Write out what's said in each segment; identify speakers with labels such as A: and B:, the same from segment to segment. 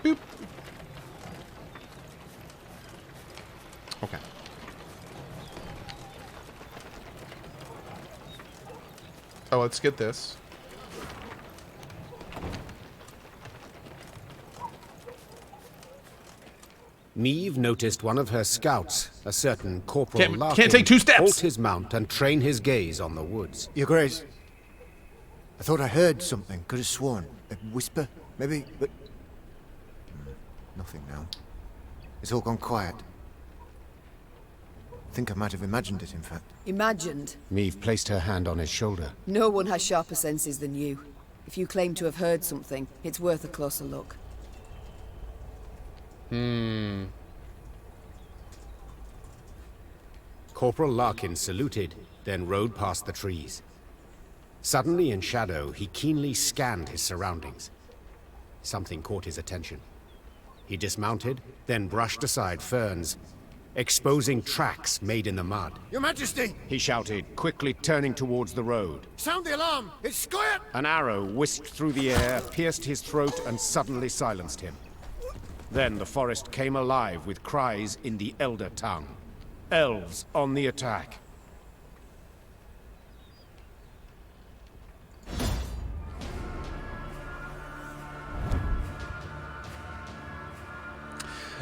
A: Boop. Okay. Oh, let's get this.
B: Meve noticed one of her scouts, a certain Corporal Larkin,
A: can't take 2 steps.
B: halt his mount and train his gaze on the woods.
C: Your Grace, I thought I heard something. Could have sworn. A whisper, maybe, but... nothing now. It's all gone quiet. I think I might have imagined it, in fact.
D: Imagined?
B: Meve placed her hand on his shoulder.
D: No one has sharper senses than you. If you claim to have heard something, it's worth a closer look.
B: Corporal Larkin saluted, then rode past the trees. Suddenly in shadow, he keenly scanned his surroundings. Something caught his attention. He dismounted, then brushed aside ferns, exposing tracks made in the mud.
C: Your Majesty!
B: He shouted, quickly turning towards the road.
C: Sound the alarm! It's Scoia'd!
B: An arrow whisked through the air, pierced his throat, and suddenly silenced him. Then the forest came alive with cries in the Elder tongue. Elves on the attack.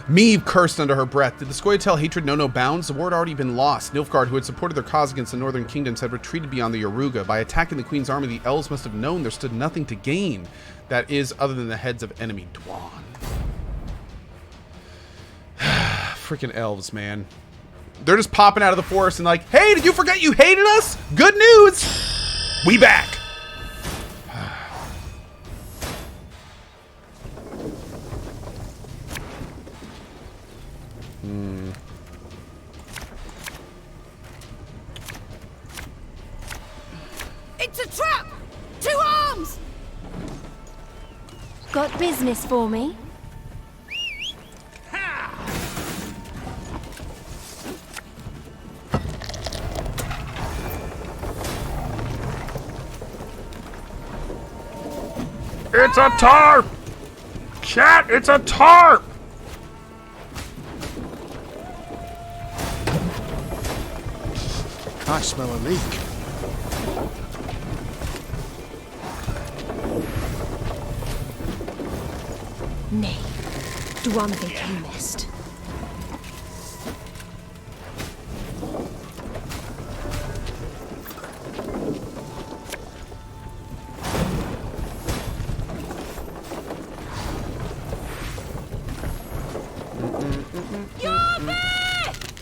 A: Meve cursed under her breath. Did the Scoia tell hatred know no bounds? The war had already been lost. Nilfgaard, who had supported their cause against the northern kingdoms, had retreated beyond the Yaruga. By attacking the Queen's army, the elves must have known there stood nothing to gain. That is, other than the heads of enemy Dwan. Freaking elves, man. They're just popping out of the forest and like, hey, did you forget you hated us? Good news! We back!
D: It's a trap! 2 arms!
E: Got business for me?
A: It's a tarp! Chat, it's a tarp!
C: I smell a leak.
E: Nay, Dwan think you missed.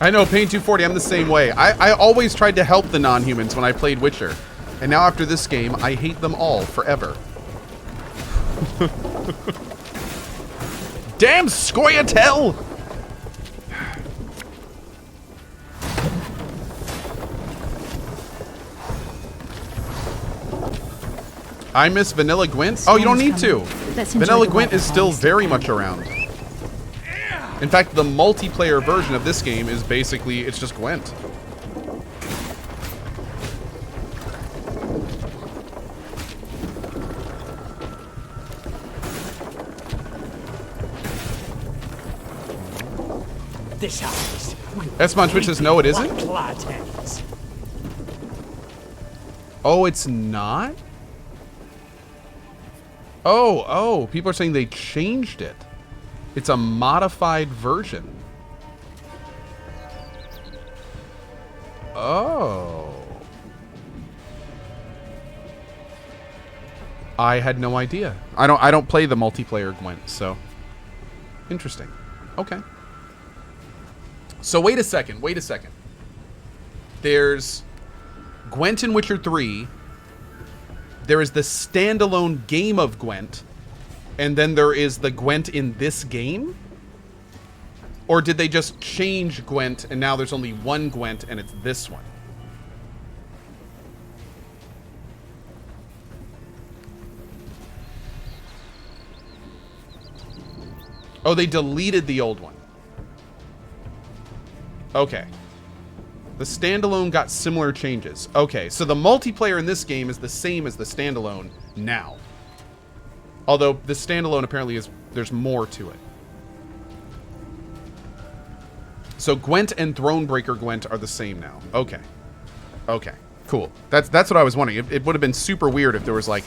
A: I know, Pain 240, I'm the same way. I always tried to help the non-humans when I played Witcher. And now after this game, I hate them all forever. Damn Scoia'tael! I miss Vanilla Gwent. Oh, you don't need to. Vanilla Gwent is still very much around. In fact, the multiplayer version of this game is basically, it's just Gwent.
F: This house.
A: S-Munch, which says, no, it isn't. Oh, it's not? Oh, people are saying they changed it. It's a modified version. Oh. I had no idea. I don't play the multiplayer Gwent, so interesting. Okay. So wait a second. There's Gwent in Witcher 3. There is the standalone game of Gwent. And then there is the Gwent in this game? Or did they just change Gwent and now there's only one Gwent and it's this one? Oh, they deleted the old one. Okay. The standalone got similar changes. Okay, so the multiplayer in this game is the same as the standalone now. Although the standalone apparently there's more to it. So Gwent and Thronebreaker Gwent are the same now. Okay. Okay. Cool. That's what I was wondering. It would have been super weird if there was like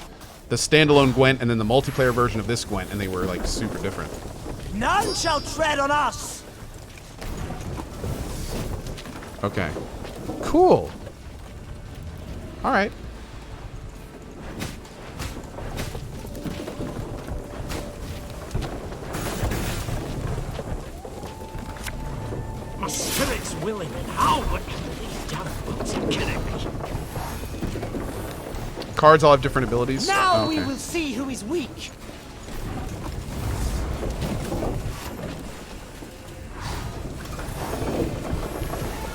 A: the standalone Gwent and then the multiplayer version of this Gwent and they were like super different.
F: None shall tread on us!
A: Okay. Cool. All right.
F: My spirit's willing and how, but these damn boots are killing me.
A: Cards all have different abilities.
F: Now
A: Oh,
F: we
A: okay.
F: will see who is weak.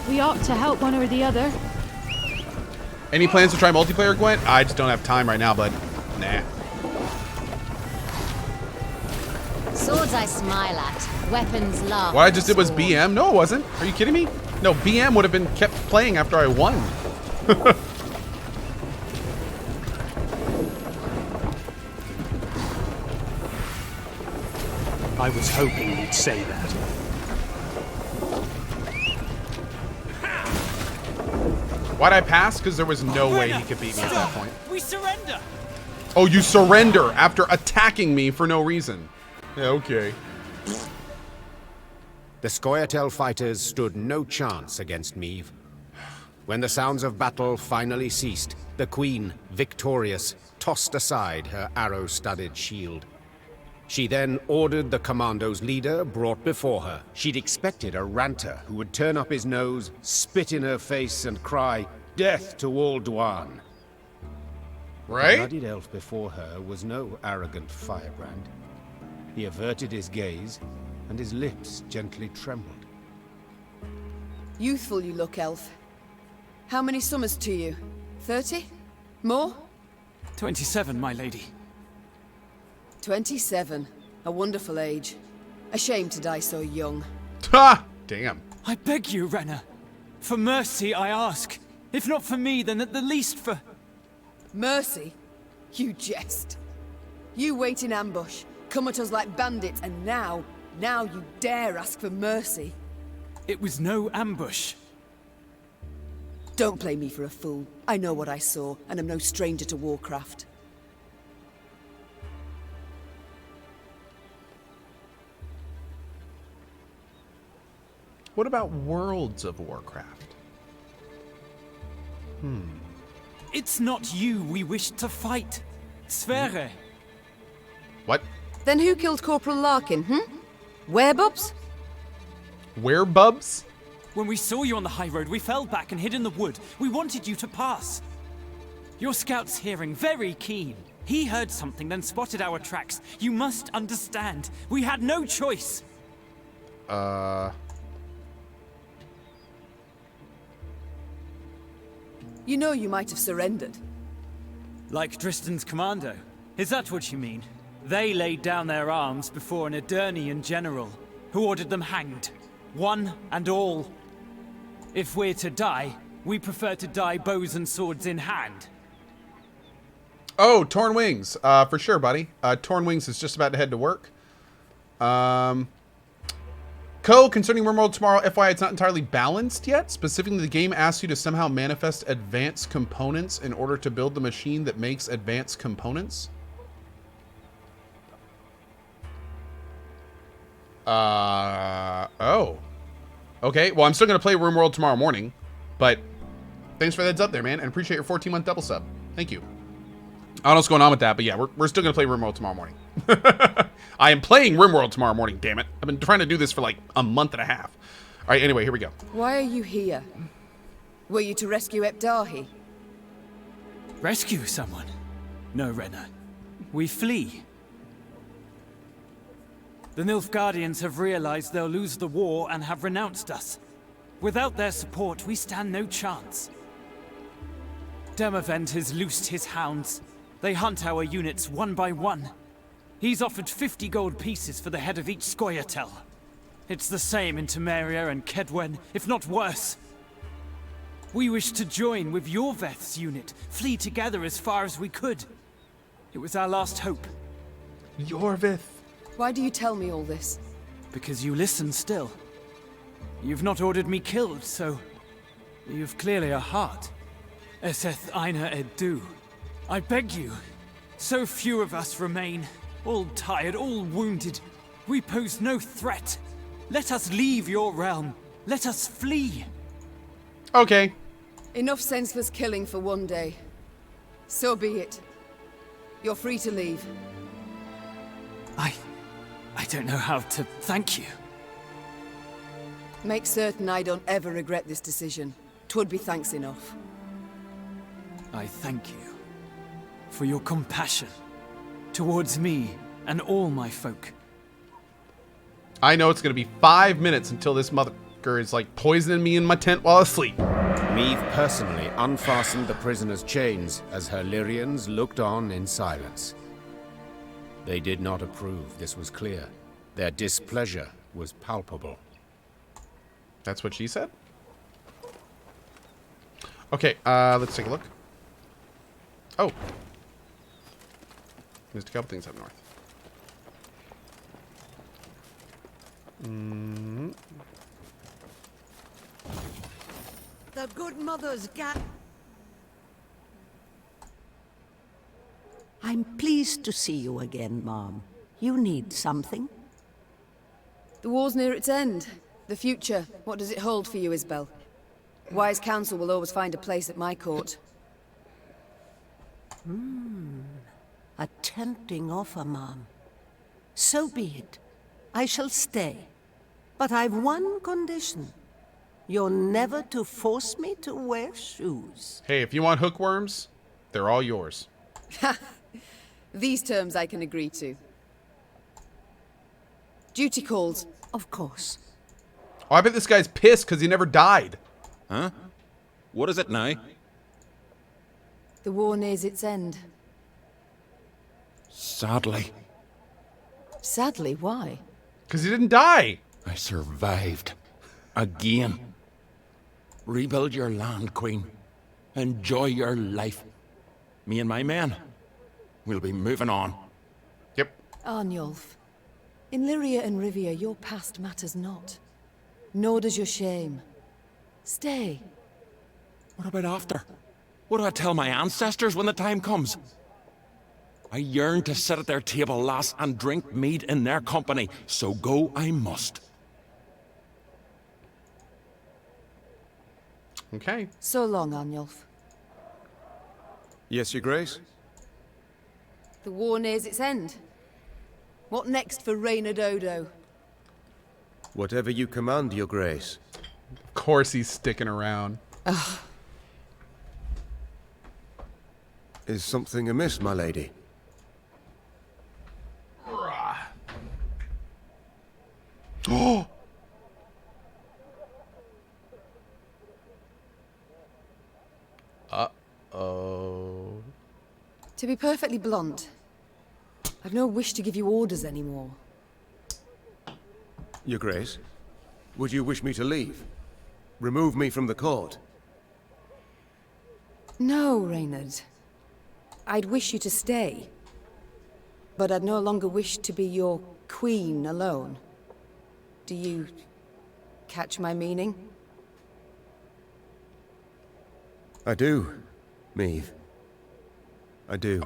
E: We ought to help one or the other.
A: Any plans to try multiplayer Gwent? I just don't have time right now, but nah.
G: Swords I smile at, weapons laugh.
A: What I just
G: at
A: did was
G: scorn.
A: BM? No, it wasn't. Are you kidding me? No, BM would have been kept playing after I won.
F: I was hoping you'd say that.
A: Why'd I pass? Because there was no way he could beat me at that point.
F: We surrender!
A: Oh, you surrender after attacking me for no reason. Yeah, okay.
B: The Scoia'tael fighters stood no chance against Meve. When the sounds of battle finally ceased, the Queen, victorious, tossed aside her arrow-studded shield. She then ordered the commando's leader brought before her. She'd expected a ranter who would turn up his nose, spit in her face, and cry, "Death to all Dwan." The
A: Right?
B: bloodied elf before her was no arrogant firebrand. He averted his gaze, and his lips gently trembled.
D: Youthful you look, elf. How many summers to you? 30? More?
F: 27, my lady.
D: 27. A wonderful age. A shame to die so young.
A: Ha! Damn.
F: I beg you, Renna. For mercy, I ask. If not for me, then at the least for...
D: Mercy? You jest. You wait in ambush, come at us like bandits, and now you dare ask for mercy.
F: It was no ambush.
D: Don't play me for a fool. I know what I saw, and am no stranger to Warcraft.
A: What about Worlds of Warcraft?
F: It's not you we wish to fight. Sverre.
A: What?
D: Then who killed Corporal Larkin, Werebubs?
A: Werebubs?
F: When we saw you on the high road, we fell back and hid in the wood. We wanted you to pass. Your scout's hearing very keen. He heard something, then spotted our tracks. You must understand. We had no choice.
D: You know you might have surrendered.
F: Like Tristan's commando. Is that what you mean? They laid down their arms before an Edirnian general, who ordered them hanged. One and all. If we're to die, we prefer to die bows and swords in hand.
A: Oh, Torn Wings. For sure, buddy. Torn Wings is just about to head to work. Concerning RimWorld tomorrow, FYI, it's not entirely balanced yet. Specifically, the game asks you to somehow manifest advanced components in order to build the machine that makes advanced components. Oh. Okay, well, I'm still going to play RimWorld tomorrow morning, but thanks for the heads up there, man, and appreciate your 14-month double sub. Thank you. I don't know what's going on with that, but yeah, we're still going to play RimWorld tomorrow morning. I am playing RimWorld tomorrow morning, damn it. I've been trying to do this for like a month and a half. All right, anyway, here we go.
D: Why are you here? Were you to rescue Epdahi?
F: Rescue someone? No, Renna. We flee. The Nilfgaardians have realized they'll lose the war and have renounced us. Without their support, we stand no chance. Demavend has loosed his hounds. They hunt our units one by one. He's offered 50 gold pieces for the head of each Scoia'tael. It's the same in Temeria and Kedwen, if not worse. We wished to join with your Veth's unit, flee together as far as we could. It was our last hope.
A: Yorvith.
D: Why do you tell me all this?
F: Because you listen still. You've not ordered me killed, so you've clearly a heart. Eseth Aina Edu. I beg you. So few of us remain, all tired, all wounded. We pose no threat. Let us leave your realm. Let us flee.
A: Okay.
D: Enough senseless killing for one day. So be it. You're free to leave.
F: I don't know how to thank you.
D: Make certain I don't ever regret this decision. 'Twould be thanks enough.
F: I thank you for your compassion towards me and all my folk.
A: I know it's going to be 5 minutes until this motherfucker is like poisoning me in my tent while asleep.
B: Meave personally unfastened the prisoner's chains as her Lyrians looked on in silence. They did not approve, this was clear. Their displeasure was palpable.
A: That's what she said? Okay, let's take a look. Oh. There's a couple things up north.
H: The good mother's got... I'm pleased to see you again, Mom. You need something?
D: The war's near its end. The future, what does it hold for you, Isbel? Wise counsel will always find a place at my court.
H: A tempting offer, Mom. So be it. I shall stay. But I've one condition. You're never to force me to wear shoes.
A: Hey, if you want hookworms, they're all yours.
D: These terms I can agree to. Duty calls.
H: Of course.
A: Oh, I bet this guy's pissed because he never died.
I: Huh? What is it now?
D: The war nears its end.
I: Sadly,
D: Sadly, why?
A: Because he didn't die.
I: I survived. Again. Rebuild your land, Queen. Enjoy your life. Me and my men, we'll be moving on.
A: Yep.
D: Arnulf, in Lyria and Rivia, your past matters not. Nor does your shame. Stay.
I: What about after? What do I tell my ancestors when the time comes? I yearn to sit at their table, lass, and drink mead in their company, so go I must.
A: Okay.
D: So long, Arnulf.
C: Yes, Your Grace?
D: The war nears its end. What next for Reynard Odo?
C: Whatever you command, Your Grace.
A: Of course he's sticking around.
C: Is something amiss, my lady?
A: Oh! Uh-oh.
D: To be perfectly blunt, I've no wish to give you orders anymore.
C: Your Grace, would you wish me to leave? Remove me from the court?
D: No, Reynard. I'd wish you to stay. But I'd no longer wish to be your queen alone. Do you catch my meaning?
C: I do, Meave. I do.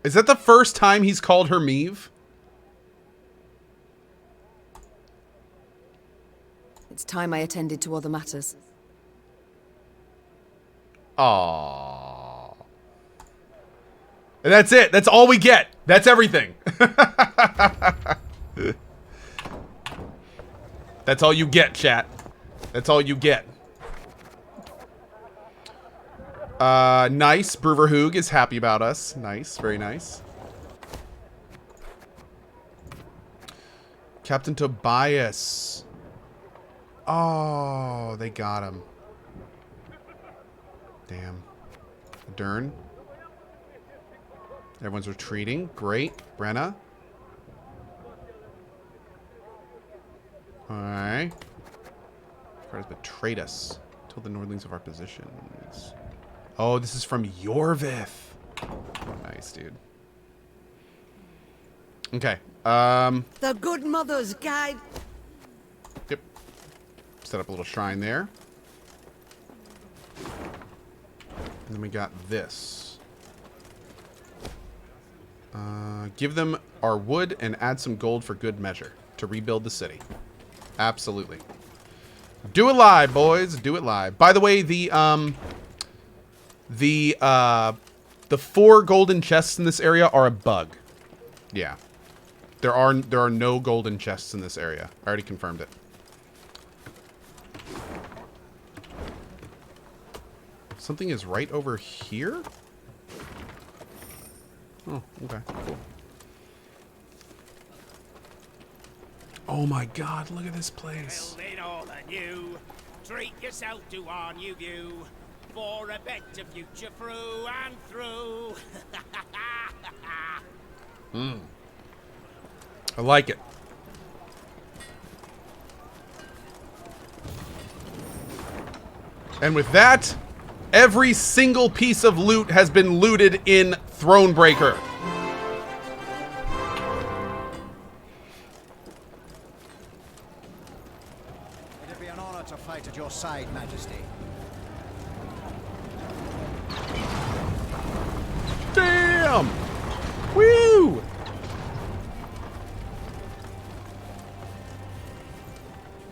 A: Is that the first time he's called her Meave?
D: It's time I attended to other matters.
A: Aww. And that's it. That's all we get. That's everything. That's all you get, chat. That's all you get. Nice. Bruverhoog is happy about us. Nice. Very nice. Captain Tobias. Oh, they got him. Damn. Dern. Everyone's retreating. Great. Brenna. Alright. Has betrayed us. Told the Nordlings of our positions. Oh, this is from Yorvith. Nice, dude. Okay.
H: The good mother's guide.
A: Yep. Set up a little shrine there. And then we got this. Give them our wood and add some gold for good measure to rebuild the city. Absolutely. Do it live, boys. Do it live. By the way, the 4 golden chests in this area are a bug. Yeah. There are no golden chests in this area. I already confirmed it. Something is right over here? Oh, okay. Cool. Oh my god, look at this place.
J: Build it all anew. Treat yourself to our new view. For a better future through and through.
A: I like it. And with that, every single piece of loot has been looted in Thronebreaker.
K: It'd be an honor to fight at your side, Majesty.
A: Damn! Woo!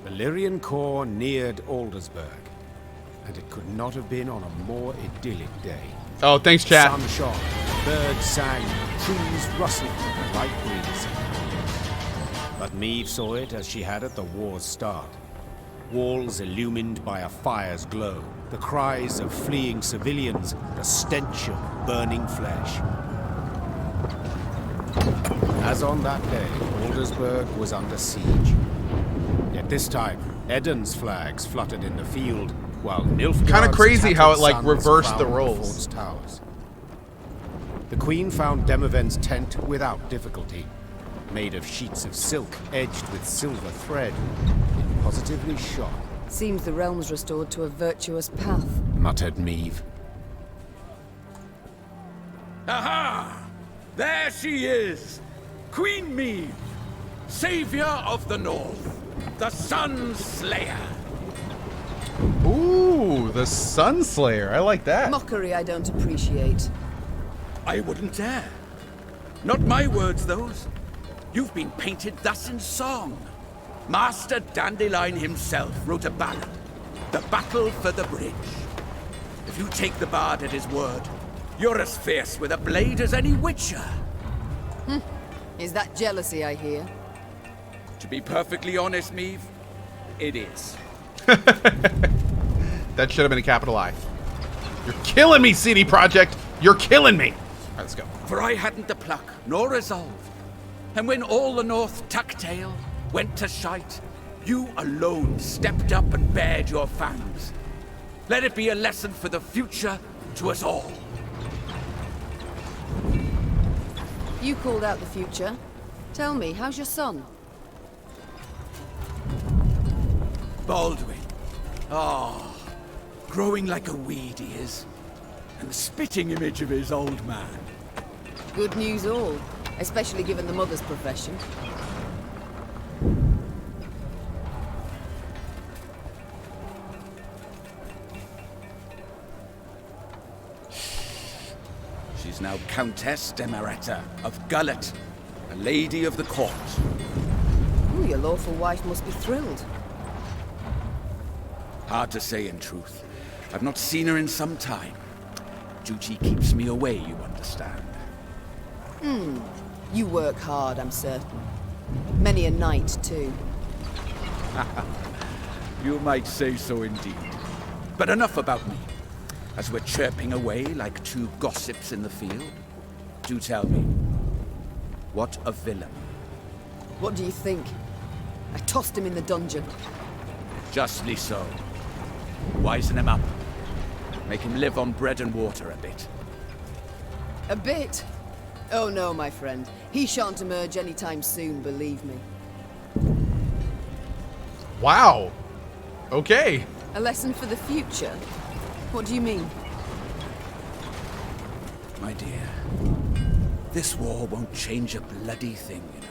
B: Valyrian corps neared Aldersburg, and it could not have been on a more idyllic day.
A: Oh, thanks, chat.
B: Sun shone, birds sang, trees rustled in the light breeze. But Maeve saw it as she had at the war's start. Walls illumined by a fire's glow, the cries of fleeing civilians, the stench of burning flesh. As on that day, Aldersburg was under siege. Yet this time, Eden's flags fluttered in the field, while Nilfgaard's
A: Kind of crazy how it like
B: sons
A: reversed the
B: crowned
A: roles.
B: fort's towers. The Queen found Demoven's tent without difficulty, made of sheets of silk edged with silver thread. It positively shone,
D: Seems the realm's restored to a virtuous path.
B: muttered Maeve.
I: Aha! There she is! Queen Maeve, savior of the North, the Sun Slayer.
A: Ooh, the Sunslayer. I like that.
D: Mockery I don't appreciate.
I: I wouldn't dare. Not my words, those. You've been painted thus in song. Master Dandelion himself wrote a ballad, The Battle for the Bridge. If you take the bard at his word, you're as fierce with a blade as any witcher.
D: Is that jealousy I hear?
I: To be perfectly honest, Maeve, it is.
A: That should have been a capital I. You're killing me, CD Projekt. You're killing me. All right, let's go.
I: For I hadn't the pluck nor resolve. And when all the North tucked tail, went to shite, you alone stepped up and bared your fangs. Let it be a lesson for the future to us all.
D: You called out the future. Tell me, how's your son?
I: Baldwin. Ah, growing like a weed he is. And the spitting image of his old man.
D: Good news all, especially given the mother's profession.
I: She's now Countess Demeretta of Gullet, a lady of the court.
D: Ooh, your lawful wife must be thrilled.
I: Hard to say in truth. I've not seen her in some time. Duty keeps me away, you understand.
D: You work hard, I'm certain. Many a night, too.
I: You might say so indeed. But enough about me. As we're chirping away like two gossips in the field, do tell me, what a villain.
D: What do you think? I tossed him in the dungeon.
I: Justly so. Wisen him up. Make him live on bread and water a bit.
D: A bit? Oh no, my friend. He shan't emerge anytime soon, believe me.
A: Wow. Okay.
D: A lesson for the future? What do you mean?
I: My dear,
L: This war won't change a bloody thing, you know.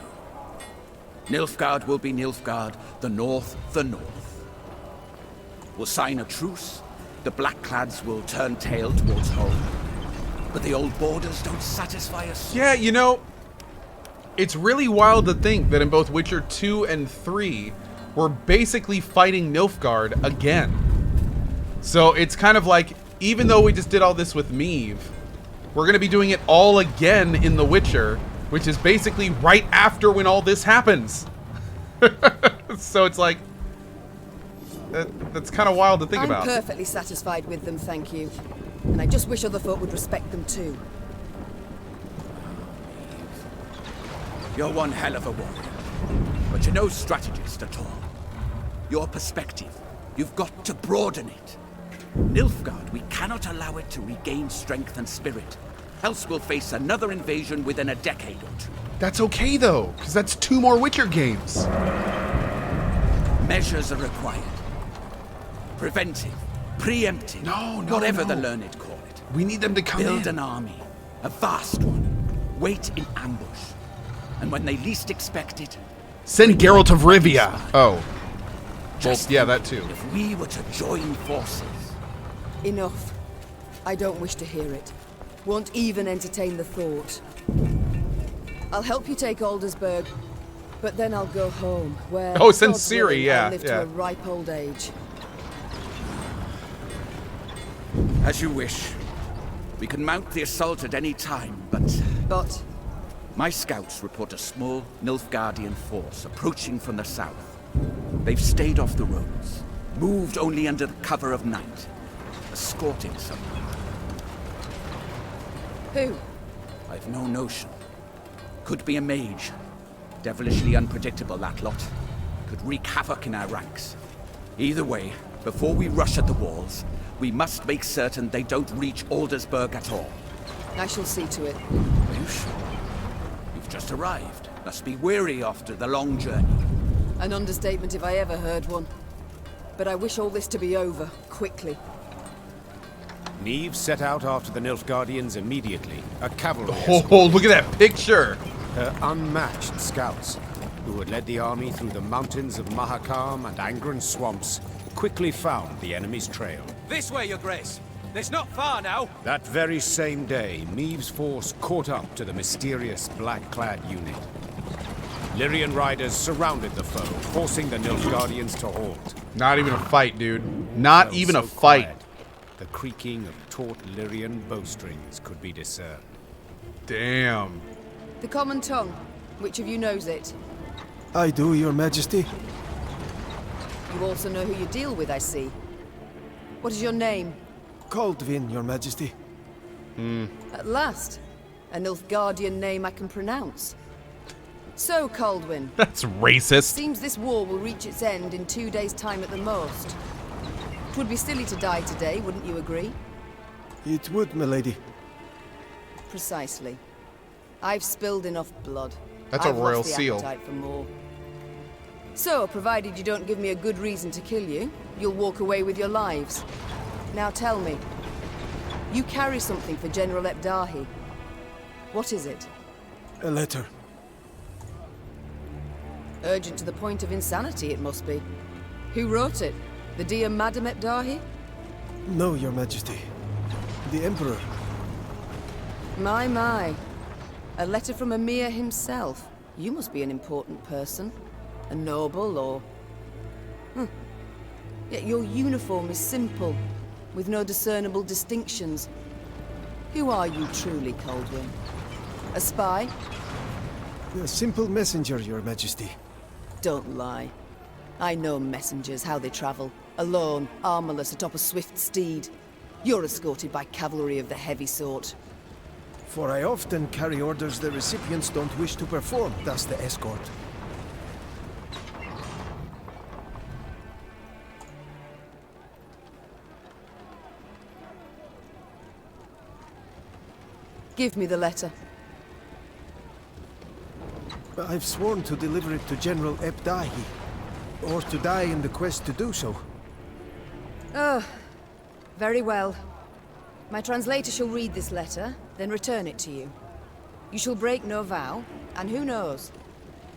L: Nilfgaard will be Nilfgaard, the North the North. We'll sign a truce, the Blackclads will turn tail towards home. But the old borders don't satisfy us.
A: Yeah, you know, it's really wild to think that in both Witcher 2 and 3, we're basically fighting Nilfgaard again. So it's kind of like, even though we just did all this with Meve, we're going to be doing it all again in The Witcher, which is basically right after when all this happens. So it's like, that's kind of wild to think about.
D: I'm perfectly satisfied with them, thank you. And I just wish other folk would respect them too.
L: You're one hell of a warrior, but you're no strategist at all. Your perspective, you've got to broaden it. Nilfgaard, we cannot allow it to regain strength and spirit, else we'll face another invasion within a decade or two.
A: That's okay though, because that's 2 more Witcher games.
L: Measures are required. Preventive, preemptive, whatever the learned call it.
A: We need them to come in.
L: Build an army, a vast one. Wait in ambush. And when they least expect it...
A: Send Geralt of Rivia. Oh. Well, yeah, that too.
L: If we were to join forces...
D: Enough. I don't wish to hear it. Won't even entertain the thought. I'll help you take Aldersburg, but then I'll go home, where...
A: Oh, send
D: God's
A: Ciri,
D: willing,
A: yeah,
D: I'll live to a ripe old age.
L: As you wish. We can mount the assault at any time, but...
D: But?
L: My scouts report a small Nilfgaardian force approaching from the south. They've stayed off the roads, moved only under the cover of night, escorting someone.
D: Who?
L: I've no notion. Could be a mage. Devilishly unpredictable, that lot. Could wreak havoc in our ranks. Either way, before we rush at the walls, we must make certain they don't reach Aldersburg at all.
D: I shall see to it.
L: Are you sure? You've just arrived. Must be weary after the long journey.
D: An understatement if I ever heard one. But I wish all this to be over, quickly.
B: Neve set out after the Nilfgaardians immediately, a cavalry
A: Oh, look at that picture!
B: Her unmatched scouts, who had led the army through the mountains of Mahakam and Angren swamps, quickly found the enemy's trail.
J: This way, Your Grace. It's not far now.
B: That very same day, Neve's force caught up to the mysterious black-clad unit. Lyrian riders surrounded the foe, forcing the Nilfgaardians to halt.
A: Not even a fight, dude. Not even a fight.
B: Quiet, the creaking of taut Lyrian bowstrings could be discerned.
A: Damn.
D: The common tongue. Which of you knows it?
M: I do, Your Majesty.
D: You also know who you deal with, I see. What is your name?
M: Kaldvin, Your Majesty.
D: At last. A Nilfgaardian name I can pronounce. So, Kaldwin.
A: That's racist.
D: Seems this war will reach its end in 2 days' time at the most. 'Twould be silly to die today, wouldn't you agree?
M: It would, milady.
D: Precisely. I've spilled enough blood.
A: That's a
D: I've
A: royal
D: lost the
A: seal.
D: appetite for more. So, provided you don't give me a good reason to kill you, you'll walk away with your lives. Now tell me. You carry something for General Ebdahi. What is it?
M: A letter.
D: Urgent to the point of insanity, it must be. Who wrote it? The dear Madam Ebdahi?
M: No, Your Majesty. The Emperor.
D: My. A letter from Emir himself. You must be an important person. A noble, or... Yet your uniform is simple, with no discernible distinctions. Who are you truly, Kaldwin? A spy?
M: A simple messenger, Your Majesty.
D: Don't lie. I know messengers, how they travel. Alone, armorless, atop a swift steed. You're escorted by cavalry of the heavy sort.
M: For I often carry orders the recipients don't wish to perform, thus the escort.
D: Give me the letter.
M: I've sworn to deliver it to General Ebdahi, or to die in the quest to do so.
D: Oh, very well. My translator shall read this letter, then return it to you. You shall break no vow, and who knows?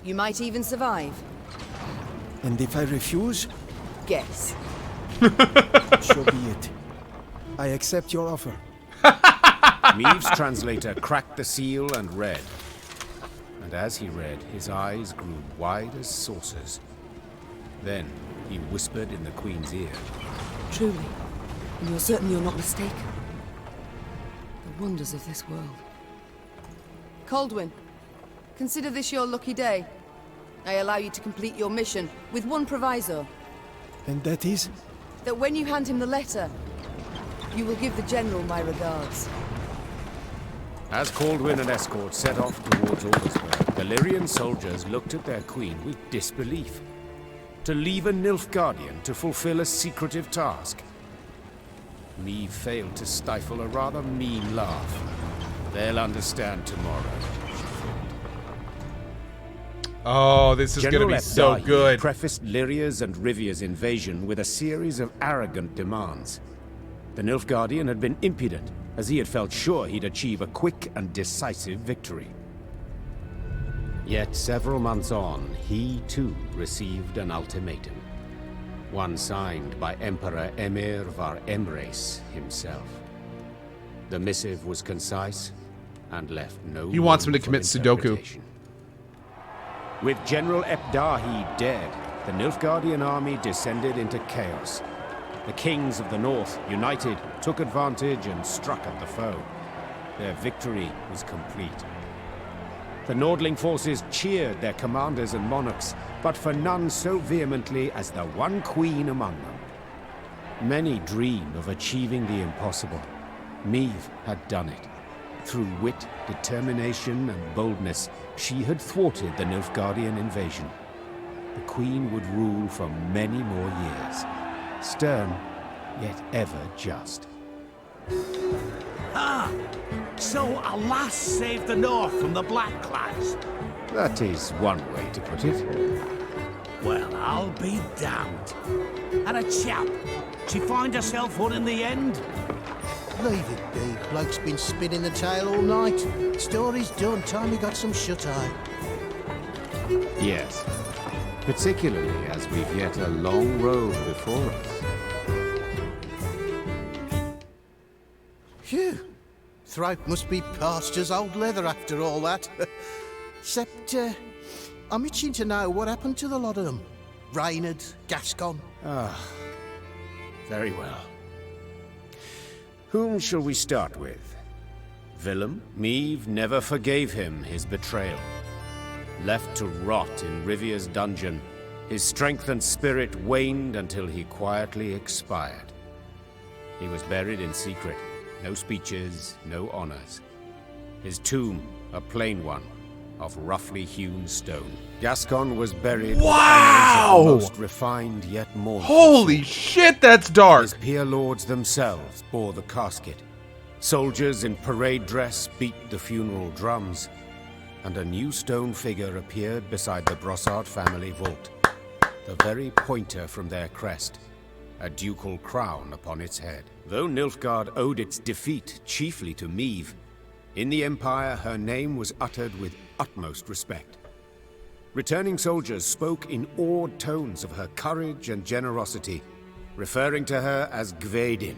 D: You might even survive.
M: And if I refuse?
D: Guess.
M: So be it. I accept your offer.
B: Meave's translator cracked the seal and read. And as he read, his eyes grew wide as saucers. Then he whispered in the Queen's ear.
D: Truly, and you're certain you're not mistaken. The wonders of this world. Coldwyn, consider this your lucky day. I allow you to complete your mission with one proviso.
M: And that is?
D: That when you hand him the letter, you will give the General my regards.
B: As Caldwyn and escort set off towards Aldersburg, the Lyrian soldiers looked at their queen with disbelief. To leave a Nilfgaardian to fulfill a secretive task. Meave failed to stifle a rather mean laugh. They'll understand tomorrow, she thought.
A: Oh, this is going to be so good.
B: Prefaced Lyria's and Rivia's invasion with a series of arrogant demands. The Nilfgaardian had been impudent, as he had felt sure he'd achieve a quick and decisive victory. Yet several months on, he too received an ultimatum. One signed by Emperor Emir var Emreis himself. The missive was concise and left no
A: He wants him to
B: room
A: commit
B: for
A: Sudoku.
B: interpretation. With General Epdahi dead, the Nilfgaardian army descended into chaos. The kings of the north, united, took advantage and struck at the foe. Their victory was complete. The Nordling forces cheered their commanders and monarchs, but for none so vehemently as the one queen among them. Many dream of achieving the impossible. Meave had done it. Through wit, determination, and boldness, she had thwarted the Nilfgaardian invasion. The queen would rule for many more years. Stern, yet ever just.
J: Ah! So a lass saved the North from the Blackclads?
B: That is one way to put it.
J: Well, I'll be damned. And a chap. She find herself one in the end?
K: Leave it be. Bloke's been spinning the tale all night. Story's done. Time we got some shut-eye.
B: Yes. Particularly as we've yet a long road before us.
K: Phew. Throat must be parched as old leather after all that. Except, I'm itching to know what happened to the lot of them. Reynard, Gascon.
B: Ah, very well. Whom shall we start with? Willem? Meave never forgave him his betrayal. Left to rot in Rivia's dungeon, his strength and spirit waned until he quietly expired. He was buried in secret. No speeches, no honors. His tomb, a plain one, of roughly hewn stone. Gascon was buried with honors of the most refined yet mournful.
A: Holy shit, that's dark!
B: His peer lords themselves bore the casket. Soldiers in parade dress beat the funeral drums, and a new stone figure appeared beside the Brossard family vault, the very pointer from their crest, a ducal crown upon its head. Though Nilfgaard owed its defeat chiefly to Meave, in the Empire her name was uttered with utmost respect. Returning soldiers spoke in awed tones of her courage and generosity, referring to her as Gwaedin,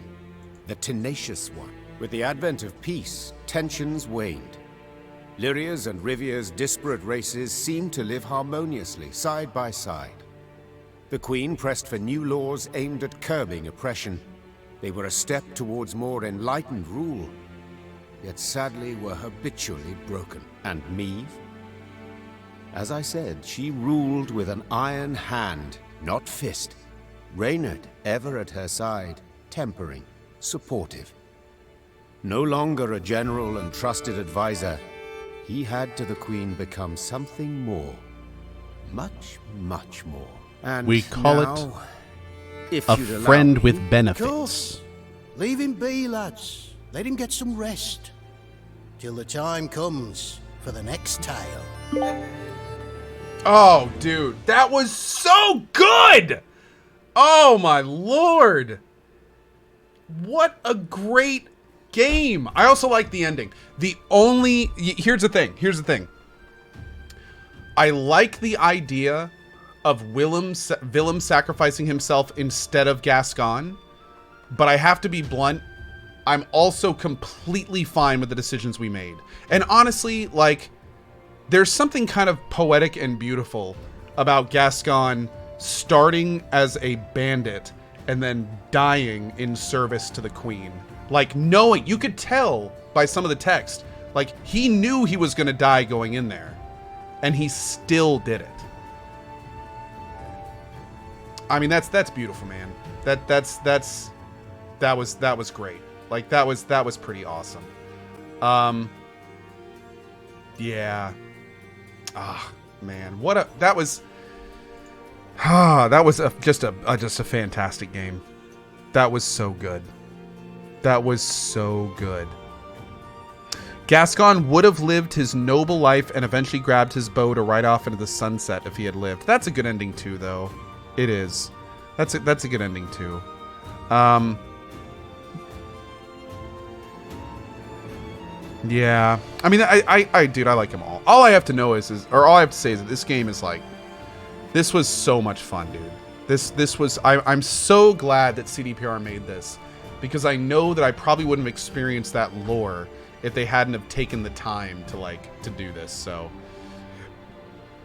B: the tenacious one. With the advent of peace, tensions waned. Lyria's and Rivia's disparate races seemed to live harmoniously, side by side. The Queen pressed for new laws aimed at curbing oppression. They were a step towards more enlightened rule, yet sadly were habitually broken. And Meave? As I said, she ruled with an iron hand, not fist. Reynard ever at her side, tempering, supportive. No longer a general and trusted advisor, he had to the Queen become something more. Much, much more. And
A: we call
B: now,
A: it a friend with benefits.
K: Of course. Leave him be, lads. Let him get some rest. Till the time comes for the next tale.
A: Oh, dude, that was so good! Oh, my lord! What a great game. I also like the ending. Here's the thing. I like the idea of Willem sacrificing himself instead of Gascon, but I have to be blunt. I'm also completely fine with the decisions we made. And honestly, like, there's something kind of poetic and beautiful about Gascon starting as a bandit and then dying in service to the queen. Like, knowing, you could tell by some of the text, like, he knew he was going to die going in there, and he still did it. I mean, that's beautiful, man. That was great. Like, that was pretty awesome. Yeah. Ah, man, that was just a fantastic game. That was so good. That was so good. Gascon would have lived his noble life and eventually grabbed his bow to ride off into the sunset if he had lived. That's a good ending too, though. It is. That's a good ending too. Yeah. I mean, dude, I like them all. All I have to know all I have to say is that this game is like, this was so much fun, dude. This was, I'm so glad that CDPR made this, because I know that I probably wouldn't have experienced that lore if they hadn't have taken the time to do this. So,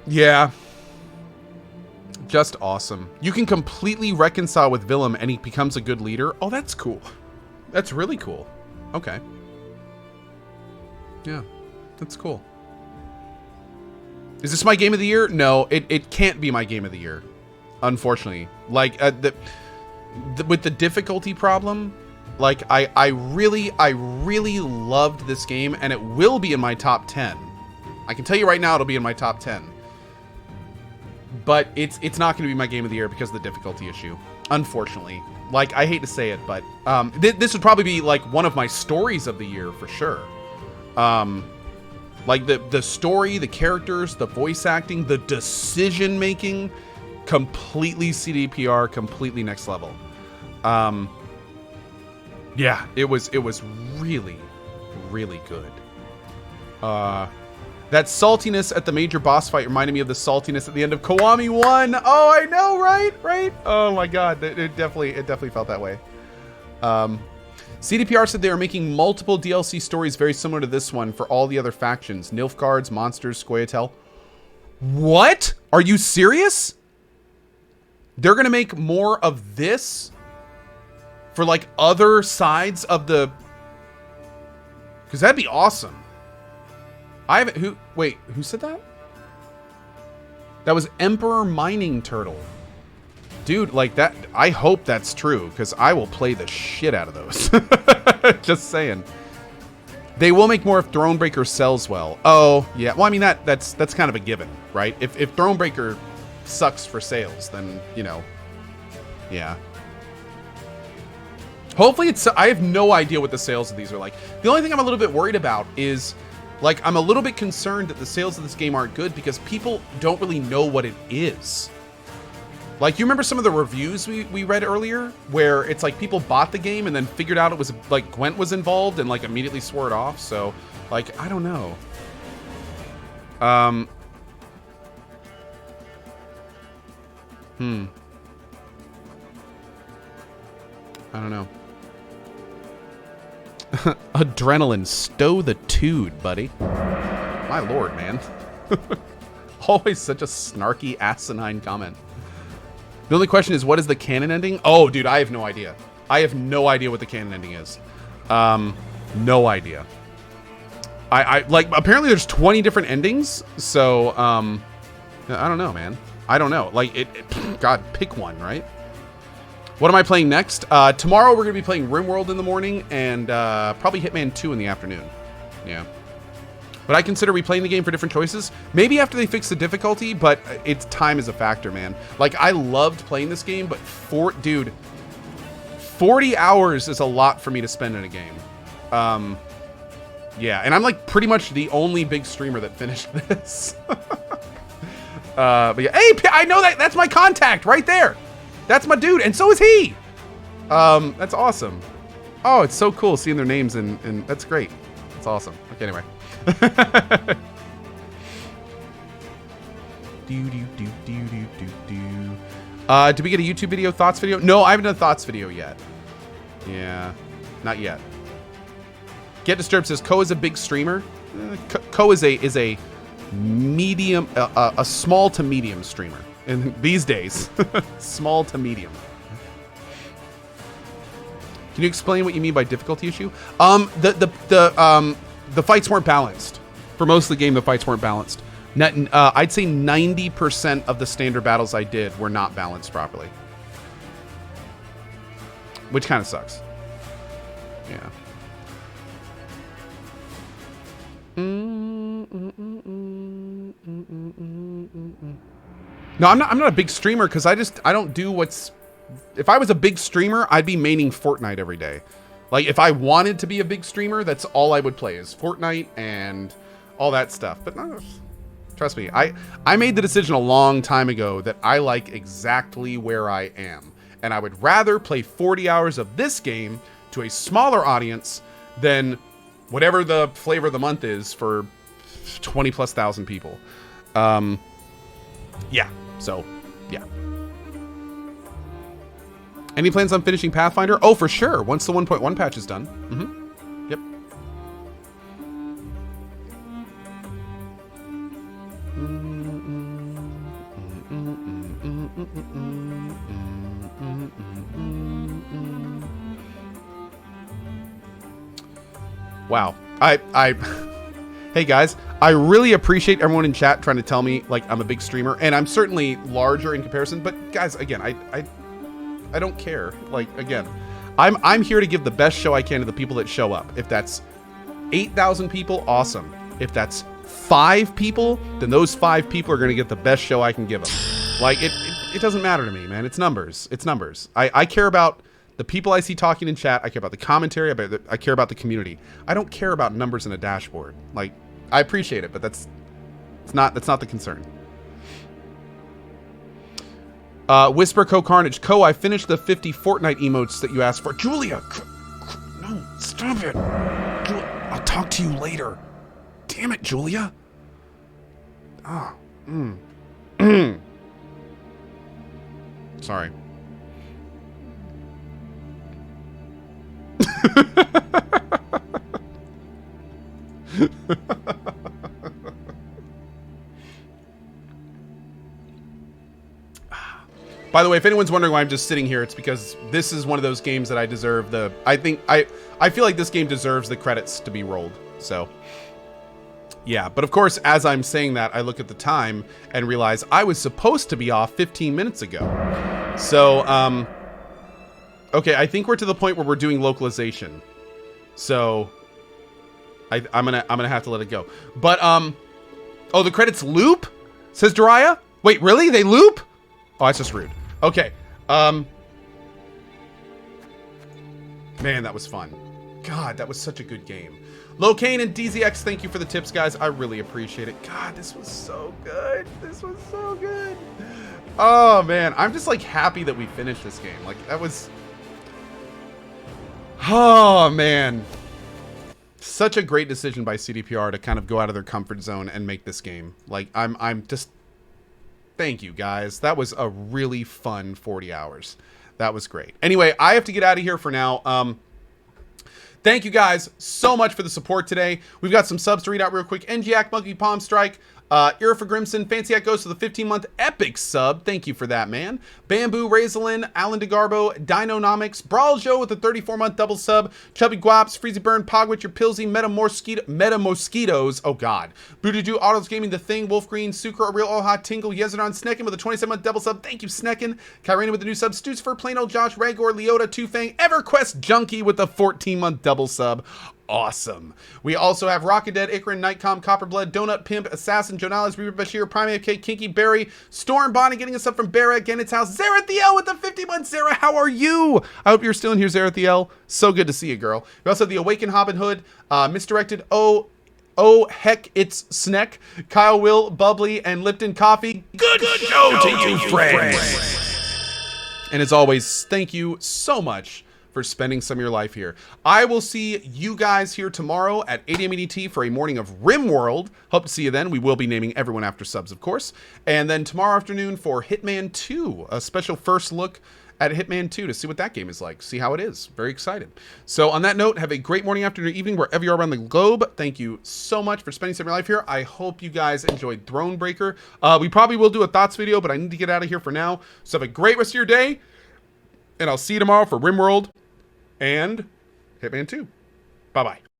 A: yeah. Just awesome. You can completely reconcile with Willem and he becomes a good leader. Oh, that's cool. That's really cool. Okay. Yeah, that's cool. Is this my game of the year? No, it can't be my game of the year, unfortunately. Like, with the difficulty problem, like, I really loved this game, and it will be in my top 10. I can tell you right now it'll be in my top 10. But it's not going to be my game of the year because of the difficulty issue, unfortunately. Like, I hate to say it, but this would probably be, like, one of my stories of the year for sure. Like, the story, the characters, the voice acting, the decision making, completely CDPR, completely next level. Yeah, it was really, really good. That saltiness at the major boss fight reminded me of the saltiness at the end of Kiwami 1. Oh, I know, right? Oh my god, it definitely felt that way. CDPR said they are making multiple DLC stories very similar to this one for all the other factions. Nilfgaards, monsters, Scoia'tael. What? Are you serious? They're going to make more of this for, like, other sides of the... Because that'd be awesome. Wait, who said that? That was Emperor Mining Turtle. Dude, like, that, I hope that's true, because I will play the shit out of those. Just saying. They will make more if Thronebreaker sells well. Oh, yeah. Well, I mean, that's kind of a given, right? If Thronebreaker sucks for sales, then, you know, yeah. Hopefully it's... I have no idea what the sales of these are like. The only thing I'm a little bit worried about is, like, I'm a little bit concerned that the sales of this game aren't good because people don't really know what it is. Like, you remember some of the reviews we read earlier where it's like people bought the game and then figured out it was, like, Gwent was involved and, like, immediately swore it off. So, like, I don't know. I don't know. Adrenaline, stow the tood, buddy. My lord, man. Always such a snarky, asinine comment. The only question is, what is the canon ending? Oh, dude, I have no idea. I have no idea what the canon ending is. No idea. I like, apparently there's 20 different endings, so, I don't know, man. I don't know. Like, God, pick one, right? What am I playing next? Tomorrow we're going to be playing RimWorld in the morning, and probably Hitman 2 in the afternoon. Yeah. But I consider replaying the game for different choices. Maybe after they fix the difficulty, but it's time is a factor, man. Like, I loved playing this game, but 40 hours is a lot for me to spend in a game. Yeah, and I'm like pretty much the only big streamer that finished this. But yeah, hey, I know that's my contact right there. That's my dude, and so is he. That's awesome. Oh, it's so cool seeing their names and that's great. That's awesome. Okay, anyway. Did we get a YouTube video, thoughts video? No, I haven't done a thoughts video yet. Yeah, not yet. Get Disturbed says Ko is a big streamer. Ko is a medium, a small to medium streamer. And these days, small to medium. Can you explain what you mean by difficulty issue? The fights weren't balanced. For most of the game, the fights weren't balanced. I'd say 90% of the standard battles I did were not balanced properly. Which kind of sucks. Yeah. No, I'm not a big streamer because I don't do what's... If I was a big streamer, I'd be maining Fortnite every day. Like, if I wanted to be a big streamer, that's all I would play is Fortnite and all that stuff. But no, trust me, I made the decision a long time ago that I like exactly where I am. And I would rather play 40 hours of this game to a smaller audience than whatever the flavor of the month is for 20,000+ people. Yeah, so, yeah. Any plans on finishing Pathfinder? Oh, for sure. Once the 1.1 patch is done. Yep. Wow. Hey guys, I really appreciate everyone in chat trying to tell me like I'm a big streamer, and I'm certainly larger in comparison, but guys, again, I don't care. Like, again, I'm here to give the best show I can to the people that show up. If that's 8,000 people, awesome. If that's 5 people, then those 5 people are going to get the best show I can give them. Like, it doesn't matter to me, man. It's numbers. It's numbers. I care about the people I see talking in chat. I care about the commentary. I care about the community. I don't care about numbers in a dashboard. Like, I appreciate it, but that's not the concern. Whisper CohhCarnage. Ko, I finished the 50 Fortnite emotes that you asked for. Julia! No, stop it. I'll talk to you later. Damn it, Julia. Ah. Sorry. By the way, if anyone's wondering why I'm just sitting here, it's because this is one of those games that I deserve the... I feel like this game deserves the credits to be rolled, so... Yeah, but of course, as I'm saying that, I look at the time and realize I was supposed to be off 15 minutes ago. So, okay, I think we're to the point where we're doing localization. So, I'm gonna have to let it go. But, oh, the credits loop? Says Jiraiya? Wait, really? They loop? Oh, that's just rude. Okay. Man, that was fun. God, that was such a good game. Locane and DZX, thank you for the tips, guys. I really appreciate it. God, this was so good. This was so good. Oh, man. I'm just, like, happy that we finished this game. Like, that was... Oh, man. Such a great decision by CDPR to kind of go out of their comfort zone and make this game. Like, I'm just... Thank you, guys. That was a really fun 40 hours. That was great. Anyway, I have to get out of here for now. Thank you guys so much for the support today. We've got some subs to read out real quick. NGAC, Monkey Palm Strike, Ira for Grimson, Fancy Act goes to the 15-month epic sub. Thank you for that, man. Bamboo, Razalin, Alan DeGarbo, Dinonomics, Brawl Joe with the 34-month double sub, Chubby Guaps, Freezy Burn, Pogwitch, Your Pilsy, Meta Mosquitoes, oh god, Boodoo Autos Gaming, The Thing, Wolf Green, Sucre, A Real All Hot Tingle, Yezeron, Snecken with a 27-month double sub. Thank you, Snecken. Kyrena with the new sub, Stucifer, Plain Old Josh, Ragor, Leota, Two-Fang, EverQuest Junkie with the 14-month double sub. Awesome. We also have Rocket Dead, Ikran, Nightcom, Copperblood, Donut Pimp, Assassin, Jonales, Reaper Bashir, Primate Cake, Kinky Berry, Storm Bonnie getting us up from Barra, Gannet's house, Zarathiel with the 50 months. Zara, how are you? I hope you're still in here, Zarathiel. So good to see you, girl. We also have the Awakened Hobbin Hood, Misdirected, Oh heck, it's Sneck, Kyle Will, Bubbly, and Lipton Coffee. Good show to you, friends. And as always, thank you so much for spending some of your life here. I will see you guys here tomorrow at 8 a.m. EDT for a morning of RimWorld. Hope to see you then. We will be naming everyone after subs, of course. And then tomorrow afternoon for Hitman 2, a special first look at Hitman 2 to see what that game is like, see how it is. Very excited. So on that note, have a great morning, afternoon, evening, wherever you are around the globe. Thank you so much for spending some of your life here. I hope you guys enjoyed Thronebreaker. We probably will do a thoughts video, but I need to get out of here for now. So have a great rest of your day, and I'll see you tomorrow for RimWorld and Hitman 2. Bye-bye.